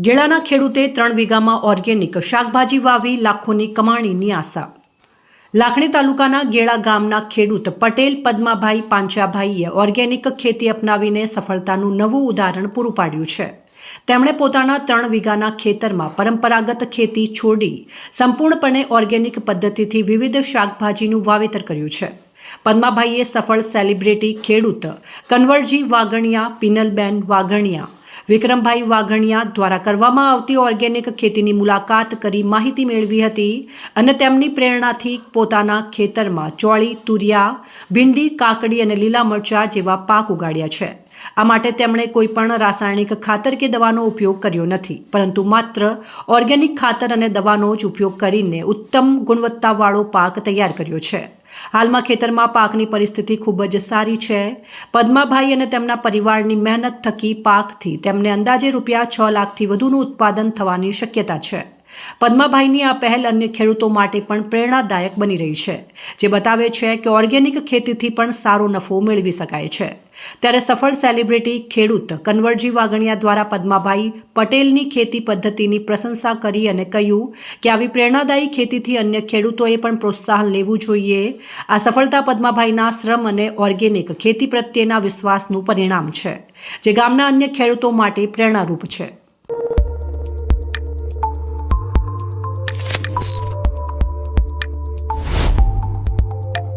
ગેળાના ખેડૂતે 3 વીઘામાં ઓર્ગેનિક શાકભાજી વાવી લાખોની કમાણીની આશા. લાખણી તાલુકાના ગેળા ગામના ખેડૂત પટેલ પદ્માભાઈ પાંચાભાઈએ ઓર્ગેનિક ખેતી અપનાવીને સફળતાનું નવું ઉદાહરણ પૂરું પાડ્યું છે. તેમણે પોતાના 3 વીઘાના ખેતરમાં પરંપરાગત ખેતી છોડી સંપૂર્ણપણે ઓર્ગેનિક પદ્ધતિથી વિવિધ શાકભાજીનું વાવેતર કર્યું છે. પદ્માભાઈએ સફળ સેલિબ્રિટી ખેડૂત કન્વરજી વાઘણિયા, પિનલબેન વાઘણિયા, વિક્રમભાઈ વાઘણિયા દ્વારા કરવામાં આવતી ઓર્ગેનિક ખેતીની મુલાકાત કરી માહિતી મેળવી હતી અને તેમની પ્રેરણાથી પોતાના ખેતરમાં ચોળી, તુરિયા, ભીંડી, કાકડી અને લીલા મરચાં જેવા પાક ઉગાડ્યા છે. આ માટે તેમણે કોઈ પણ રાસાયણિક ખાતર કે દવાનો ઉપયોગ કર્યો નથી, પરંતુ માત્ર ઓર્ગેનિક ખાતર અને દવાનો જ ઉપયોગ કરીને ઉત્તમ ગુણવત્તાવાળો પાક તૈયાર કર્યો છે. હાલમાં ખેતરમાં પાકની પરિસ્થિતિ ખૂબ જ સારી છે. પદ્માભાઈ અને તેમના પરિવારની મહેનત થકી પાકથી તેમને અંદાજે ₹6 લાખથી વધુનું ઉત્પાદન થવાની શક્યતા છે. પદ્માભાઈની આ પહેલ અન્ય ખેડૂતો માટે પણ પ્રેરણાદાયક બની રહી છે, જે બતાવે છે કે ઓર્ગેનિક ખેતીથી પણ સારો નફો મેળવી શકાય છે. ત્યારે સફળ સેલિબ્રિટી ખેડૂત કન્વરજી વાઘણિયા દ્વારા પદ્માભાઈ પટેલની ખેતી પદ્ધતિની પ્રશંસા કરી અને કહ્યું કે આવી પ્રેરણાદાયી ખેતીથી અન્ય ખેડૂતોએ પણ પ્રોત્સાહન લેવું જોઈએ. આ સફળતા પદ્માભાઈના શ્રમ અને ઓર્ગેનિક ખેતી પ્રત્યેના વિશ્વાસનું પરિણામ છે, જે ગામના અન્ય ખેડૂતો માટે પ્રેરણારૂપ છે.